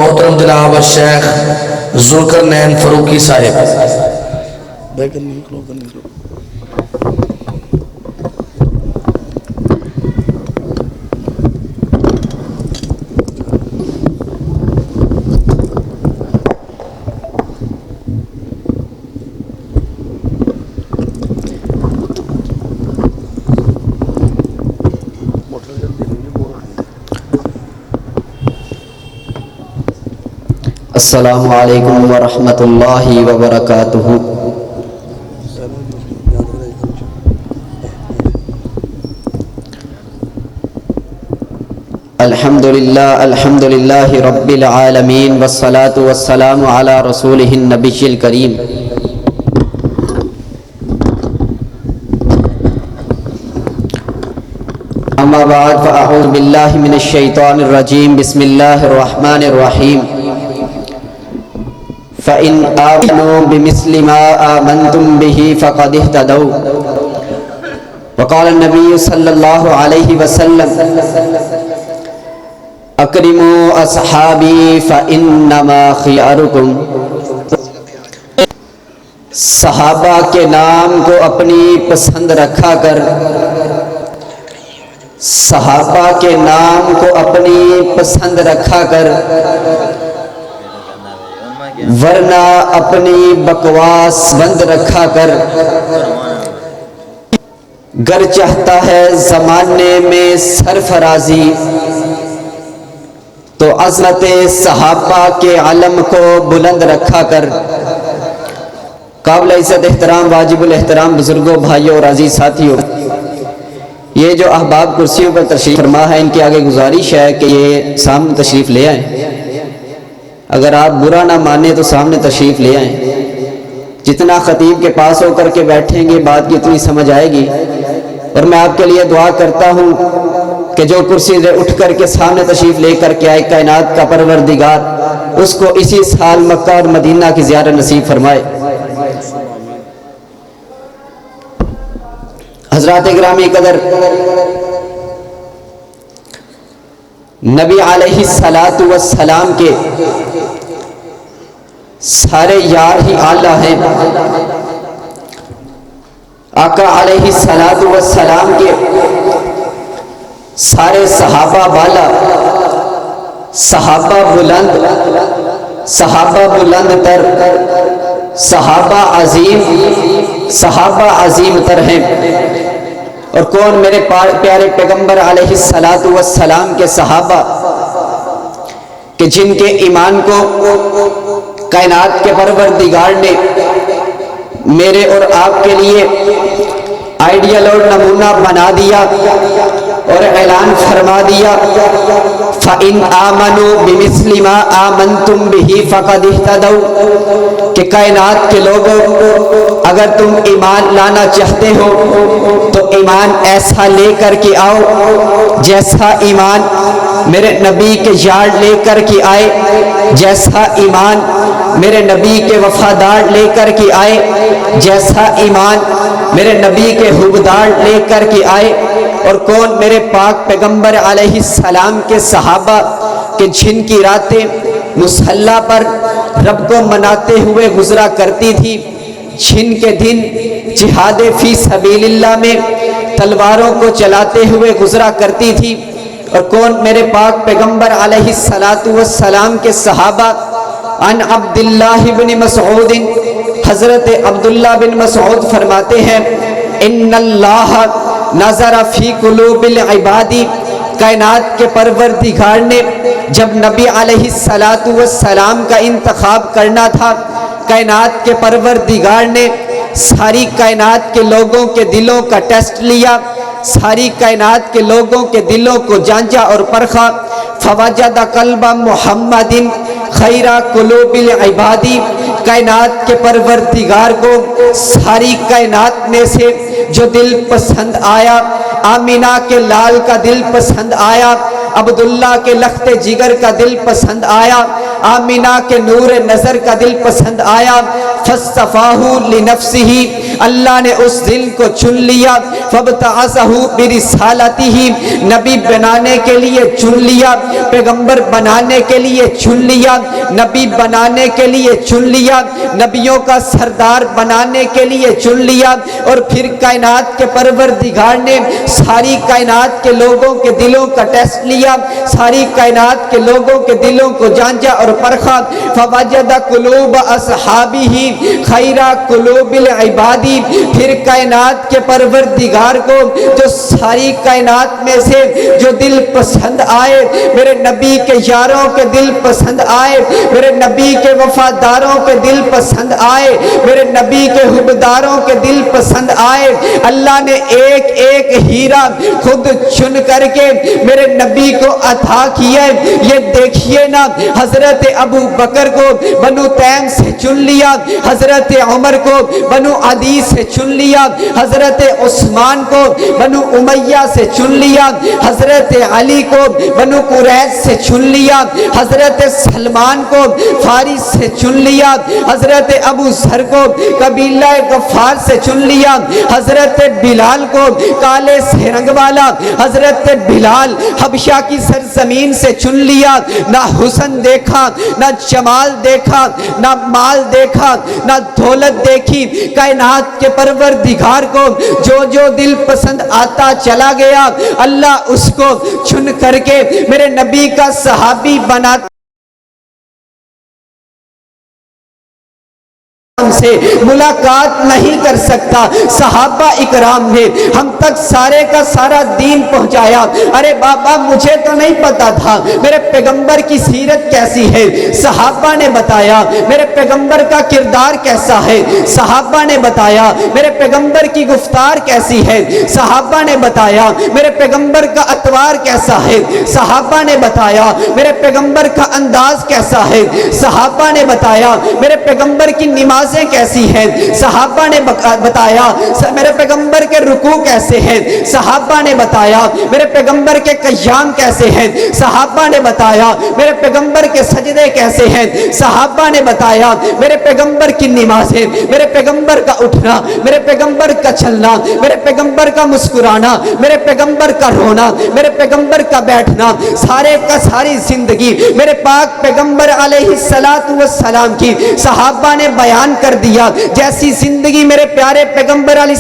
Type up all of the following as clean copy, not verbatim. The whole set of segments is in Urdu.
محترم جناب الشیخ ذوالقرنین فاروقی صاحب۔ السلام علیکم ورحمۃ اللہ وبرکاتہ۔ الحمدللہ رب العالمین والصلاة والسلام علی رسولہ النبی الکریم۔ اما بعد فاعوذ باللہ من الشیطان الرجیم، بسم اللہ الرحمن الرحیم۔ فَإِنْ آمَنُوا بِمِثْلِ مَا آمَنْتُمْ بِهِ فَقَدِ اهْتَدَوْا۔ وقال النبی صلی اللہ علیہ وسلم اکرموا اصحابی فَإِنَّمَا خِيَارُكُمْ۔ صحابہ کے نام کو اپنی پسند رکھا کر، صحابہ کے نام کو اپنی پسند رکھا کر، ورنہ اپنی بکواس بند رکھا کر۔ گر چاہتا ہے زمانے میں سرفرازی، تو عظمت صحابہ کے علم کو بلند رکھا کر۔ قابل عزت احترام واجب الاحترام بزرگوں، بھائیوں اور عزیز ساتھیوں، یہ جو احباب کرسیوں پر تشریف فرما ہے، ان کے آگے گزارش ہے کہ یہ سامنے تشریف لے آئیں۔ اگر آپ برا نہ مانیں تو سامنے تشریف لے آئیں۔ جتنا خطیب کے پاس ہو کر کے بیٹھیں گے بات کی اتنی سمجھ آئے گی۔ اور میں آپ کے لیے دعا کرتا ہوں کہ جو کرسی سے اٹھ کر کے سامنے تشریف لے کر کے آئے، کائنات کا پروردگار اس کو اسی سال مکہ اور مدینہ کی زیارت نصیب فرمائے۔ حضرات گرامی قدر، نبی علیہ السلام کے سارے یار ہی اعلیٰ ہیں۔ آقا علیہ السلام کے سارے صحابہ بالا، صحابہ بلند، صحابہ بلند تر، صحابہ عظیم تر ہیں۔ اور کون میرے پیارے پیغمبر علیہ السلام کے صحابہ کہ جن کے ایمان کو کائنات کے پروردگار نے میرے اور آپ کے لیے آئیڈیل اور نمونہ بنا دیا اور اعلان فرما دیا، فَإِنْ آمَنُوا بِمِثْلِ مَا آمَنْتُمْ بِهِ فَقَدِ اهْتَدَوْا، کہ کائنات کے لوگوں اگر تم ایمان لانا چاہتے ہو تو ایمان ایسا لے کر کے آؤ جیسا ایمان میرے نبی کے یار لے کر کے آئے، جیسا ایمان میرے نبی کے وفادار لے کر کے آئے، جیسا ایمان میرے نبی کے حبدار لے کر کے آئے۔ اور کون میرے پاک پیغمبر علیہ السلام کے صحابہ کہ جن کی راتیں مصلی پر رب کو مناتے ہوئے گزرا کرتی تھی، جن کے دن جہاد فی سبیل اللہ میں تلواروں کو چلاتے ہوئے گزرا کرتی تھی۔ اور کون میرے پاک پیغمبر علیہ السلام کے صحابہ عن عبداللہ بن مسعود، حضرت عبداللہ بن مسعود فرماتے ہیں ان اللہ نظر فی قلوب العباد، کائنات کے پروردگار نے جب نبی علیہ السلام کا انتخاب کرنا تھا، کائنات کے پروردگار نے ساری کائنات کے لوگوں کے دلوں کا ٹیسٹ لیا، ساری کائنات کے لوگوں کے دلوں کو جانچا اور پرکھا، فوجد قلب محمد خیر قلوب العباد، کائنات کے پروردگار کو ساری کائنات میں سے جو دل پسند آیا، آمینہ کے لال کا دل پسند آیا، عبداللہ کے لخت جگر کا دل پسند آیا، آمینہ کے نور نظر کا دل پسند آیا، فاصطفاہ لنفسہ، اللہ نے اس دل کو چن لیا، فَابْتَعَثَهُ بِرِسَالَتِهِ، نبی بنانے کے لیے چن لیا، پیغمبر بنانے کے لیے چن لیا، نبی بنانے کے لیے چن لیا، نبیوں کا سردار بنانے کے لیے چن لیا، اور پھر کائنات کے پروردگار نے ساری کائنات کے لوگوں کے دلوں کا ٹیسٹ لیا، ساری کائنات کے لوگوں کے دلوں کو جانچا اور پرکھا، فوجد قلوب اصحابہ خیر قلوب العباد، پھر کائنات کے پروردگار کو جو ساری کائنات میں سے جو دل پسند آئے، میرے نبی کے یاروں کے دل پسند آئے، میرے نبی کے وفاداروں کے دل پسند آئے، میرے نبی کے حبداروں کے دل پسند آئے، اللہ نے ایک ایک ہیرا خود چن کر کے میرے نبی کو عطا کیا۔ یہ دیکھیے نا، حضرت ابو بکر کو بنو تیم سے چن لیا، حضرت عمر کو بنو عدی سے چن لیا، حضرت عثمان کو بنو امیہ سے چن لیا، حضرت علی کو بنو قریظ سے چن لیا، حضرت سلمان کو فارس سے چن لیا، حضرت ابو ذر کو قبیلہ غفار سے چن لیا، حضرت بلال کو کالے سے رنگ والا حضرت بلال حبشہ کی سرزمین سے چن لیا، نہ حسن دیکھا، نہ جمال دیکھا، نہ مال دیکھا، نہ دولت دیکھی، کائنات کے پروردگار کو جو جو دل پسند آتا چلا گیا، اللہ اس کو چن کر کے میرے نبی کا صحابی بناتا سے ملاقات نہیں کر سکتا۔ صحابہ اکرام نے ہم تک سارے کا سارا دین پہنچایا۔ ارے بابا مجھے تو نہیں پتا تھا میرے پیغمبر کی سیرت کیسی ہے، صحابہ نے بتایا۔ میرے پیغمبر کا کردار کیسا ہے، صحابہ نے بتایا۔ میرے پیغمبر کی گفتار کیسی ہے، صحابہ نے بتایا۔ میرے پیغمبر کا اطوار کیسا ہے، صحابہ نے بتایا۔ میرے پیغمبر کا انداز کیسا ہے، صحابہ نے بتایا۔ میرے پیغمبر کی نمازیں کیسی ہیں، صحابہ نے بتایا۔ میرے پیغمبر کے رکوع کیسے ہیں، صحابہ نے بتایا۔ میرے پیغمبر کے قیام کیسے ہیں، صحابہ نے بتایا۔ میرے پیغمبر کے سجدے کیسے ہیں، صحابہ نے بتایا۔ میرے پیغمبر کی نمازیں، میرے پیغمبر کا اٹھنا، میرے پیغمبر کا چلنا، میرے پیغمبر کا مسکرانا، میرے پیغمبر کا رونا، میرے پیغمبر کا بیٹھنا، سارے کا ساری زندگی میرے پاک پیغمبر علیہ السلام کی صحابہ نے بیان کر دیا۔ جیسی زندگی میرے پیارے پیغمبر علیہ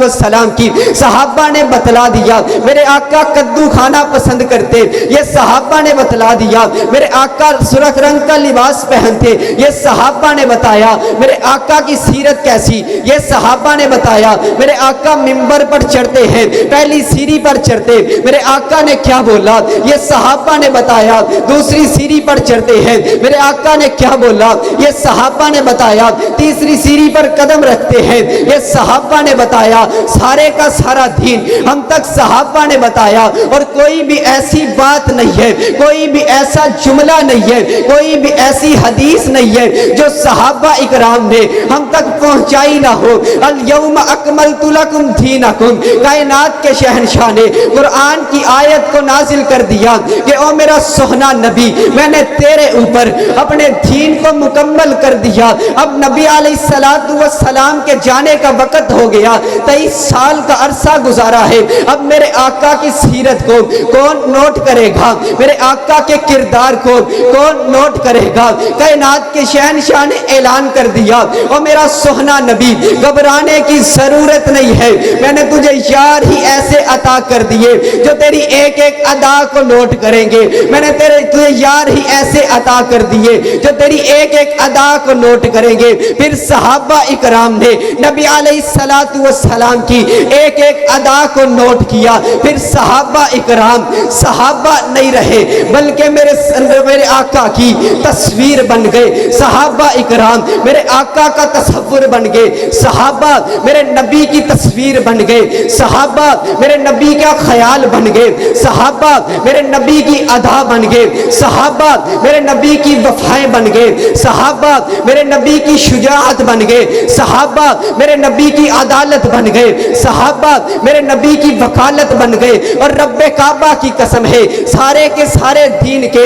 السلام کی صحابہ نے بتلا دیا۔ میرے آقا کدو کھانا پسند کرتے، یہ صحابہ نے بتلا دیا۔ میرے آقا سرخ رنگ کا لباس پہنتے، یہ صحابہ نے بتایا۔ میرے آقا کی سیرت کیسی، یہ صحابہ نے بتایا۔ میرے آقا منبر پر چڑھتے ہیں، پہلی سیڑھی پر چڑھتے، میرے آقا نے کیا بولا، یہ صحابہ نے بتایا۔ دوسری سیڑھی پر چڑھتے ہیں، میرے آقا نے کیا بولا، یہ صحابہ نے بتایا۔ تیسری سیڑھی پر قدم رکھتے ہیں، یہ صحابہ نے بتایا۔ سارے کا سارا دین ہم تک صحابہ نے بتایا، اور کوئی بھی ایسی بات نہیں ہے، کوئی بھی ایسا جملہ نہیں ہے، کوئی بھی ایسی حدیث نہیں ہے جو صحابہ اکرام نے ہم تک پہنچائی نہ ہو۔ الیوم اکملت لکم دینکم، کائنات کے شہنشاہ نے قرآن کی آیت کو نازل کر دیا کہ او میرا سہنا نبی، میں نے تیرے اوپر اپنے دین کو مکمل کر دیا۔ اب نبی علیہ السلام کے جانے کا وقت ہو گیا، 23 سال کا عرصہ گزارا ہے۔ اب میرے آقا کی سیرت کو کون نوٹ کرے گا، میرے آقا کے کردار کو کون نوٹ کرے گا۔ کائنات کے شہنشاہ نے اعلان کر دیا، او میرا سہنا نبی گھبرانے کی ضرورت نہیں ہے، میں نے تجھے یار ہی ایسے عطا کر دیے جو تیری ایک ایک ادا کو نوٹ کریں گے۔ میں نے تجھے یار ہی ایسے عطا کر دیے جو تیری ایک ایک ادا کو نوٹ کریں گے۔ پھر صحابہ اکرام نے نبی علیہ السلام کی ایک ایک ادا کو نوٹ کیا۔ پھر صحابہ اکرام صحابہ نہیں رہے بلکہ میرے آقا کی تصویر بن گئے۔ صحابہ اکرام میرے آقا کا تصور بن گئے، صحابہ میرے نبی کی تصویر بن گئے، صحابہ میرے نبی کا خیال بن گئے، صحابہ میرے نبی کی ادا بن گئے، صحابہ میرے نبی کی وفائیں بن گئے، صحابہ میرے نبی کی شجاعت بن گئے، صحابہ میرے نبی کی عدالت بن گئے، صحابہ میرے نبی کی وکالت بن گئے۔ اور رب کعبہ کی قسم ہے، سارے کے سارے دین کے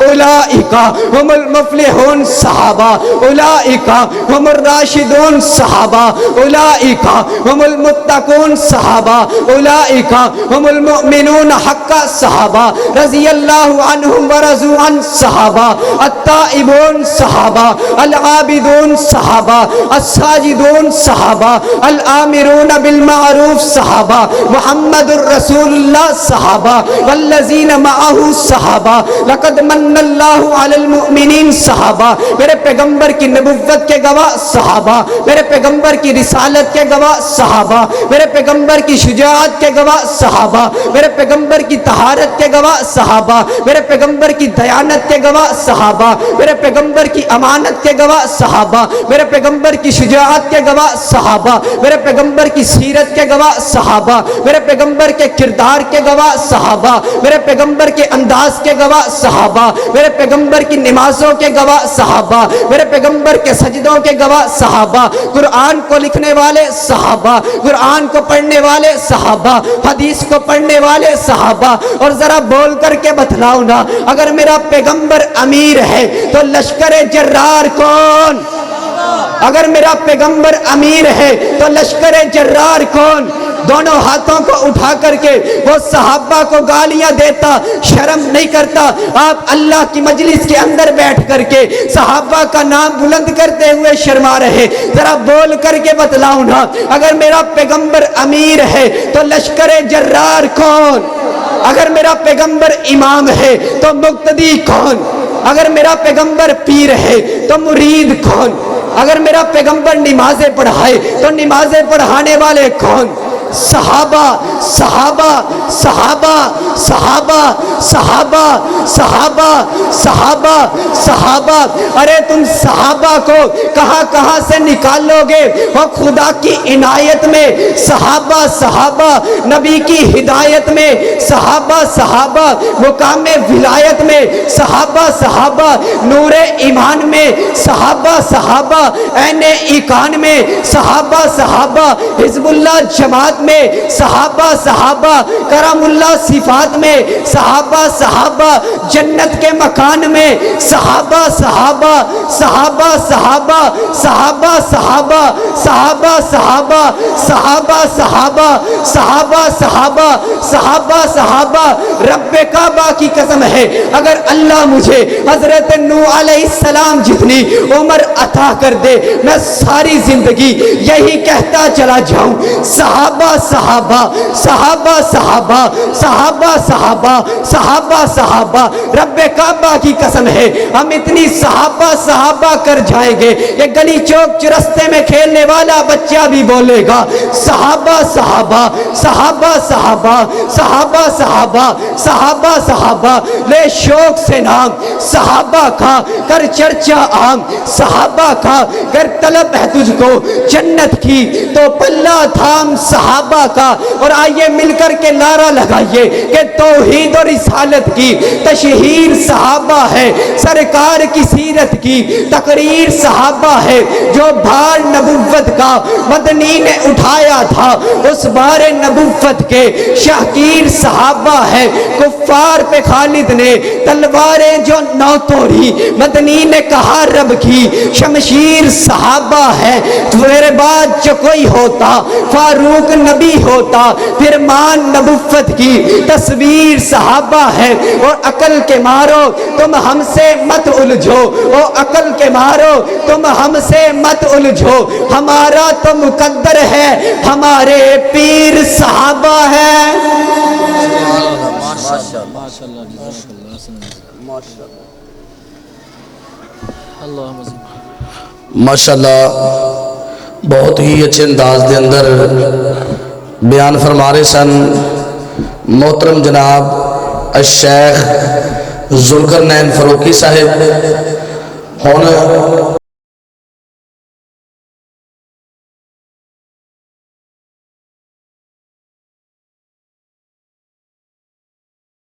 اولئک هم المفلحون صحابہ اولئک هم الراشدون صحابہ اولئک هم المتقون صحابہ اولئک هم المؤمنون حقا صحابہ رضی اللہ عنہم ورضوا عن صحابہ التائبون صحابہ العابدون صحابہ الساجدون صحابہ الآمرون بالمعروف صحابہ محمد الرسول اللہ صحابہ والذین معہ صحابہ لقد من اللہ علی المؤمنین صحابہ میرے پیغمبر کی نبوت کے گواہ صحابہ میرے پیغمبر کی رسالت کے گواہ صحابہ میرے پیغمبر کی شجاعت کے گواہ صحابہ میرے پیغمبر کی طہارت کے گواہ صحابہ میرے پیغمبر کی دیانت کے گواہ صحابہ میرے پیغمبر کی امانت کے گواہ صحابہ میرے پیغمبر کی شجاعت کے گواہ صحابہ میرے پیغمبر کی سیرت کے گواہ صحابہ میرے پیغمبر کے کردار کے گواہ صحابہ میرے پیغمبر کے انداز کے گواہ صحابہ میرے پیغمبر کی نمازوں کے گواہ صحابہ میرے پیغمبر کے سجدوں کے گواہ صحابہ قرآن کو لکھنے والے صحابہ قرآن کو پڑھنے والے صحابہ حدیث کو پڑھنے والے صحابہ اور ذرا بول کر کے بتلاؤ نا اگر میرا پیغمبر امیر ہے تو لشکر جرار کون اگر میرا پیغمبر امیر ہے تو لشکر جرار کون دونوں ہاتھوں کو اٹھا کر کے وہ صحابہ کو گالیاں دیتا شرم نہیں کرتا آپ اللہ کی مجلس کے اندر بیٹھ کر کے صحابہ کا نام بلند کرتے ہوئے شرما رہے ذرا بول کر کے بتلاؤ نا اگر میرا پیغمبر امیر ہے تو لشکر جرار کون اگر میرا پیغمبر امام ہے تو مقتدی کون اگر میرا پیغمبر پیر ہے تو مرید کون اگر میرا پیغمبر نمازیں پڑھائے تو نمازیں پڑھانے والے کون صحابہ صحابہ صحابہ صحابہ صحابہ صحابہ صحابہ صحابہ ارے تم صحابہ کو کہاں کہاں سے نکالو گے وہ خدا کی عنایت میں صحابہ صحابہ نبی کی ہدایت میں صحابہ صحابہ مقام ولایت میں صحابہ صحابہ نور ایمان میں صحابہ صحابہ عین ایقان میں صحابہ صحابہ حزب اللہ جماعت میں صحابہ صحابہ کرم اللہ صفات میں صحابہ صحابہ جنت کے مکان میں صحابہ صحابہ صحابہ صحابہ صحابہ صحابہ صحابہ صحابہ صحابہ صحابہ صحابہ صحابہ صحابہ صحابہ رب کعبہ کی قسم ہے اگر اللہ مجھے حضرت نوح علیہ السلام جتنی عمر عطا کر دے میں ساری زندگی یہی کہتا چلا جاؤں صحابہ صحابہ صحابہ صحابہ صحابہ صحابہ صحابہ صحابہ رب کعبہ کی قسم ہے ہم اتنی صحابہ صحابہ کر جائیں گے یہ گلی چوک چرستے میں کھیلنے والا بچہ بھی بولے گا صحابہ صحابہ صحابہ صحابہ صحابہ صحابہ صحابہ صحابہ لے شوق سے نام صحابہ کا کر چرچا عام صحابہ کا گر طلب ہے تجھ کو جنت کی تو پلہ تھام صحابہ کا اور آئیے مل کر کے نعرہ لگائیے کہ توحید اور رسالت کی تشہیر صحابہ ہے سرکار کی سیرت کی تقریر صحابہ ہے جو بھار نبوت کا مدنی نے اٹھایا تھا اس بار نبوت کے شاہکیر صحابہ ہے کفار پہ خالد نے تلواریں جو نو توڑی مدنی نے کہا رب کی شمشیر صحابہ ہے میرے بعد جو کوئی ہوتا فاروق نبی ہوتا پھر مان نبوت کی تصویر صحابہ ہے اور عقل کے مارو تم ہم سے مت الجھو او عقل کے مارو تم ہم سے مت الجھو ہمارا تو مقدر ہے ہمارے پیر صحابہ ہے ماشاءاللہ بہت ہی اچھے انداز دے اندر بیان فرما رہے سن محترم جناب الشیخ ذوالقرنین فاروقی صاحب ہن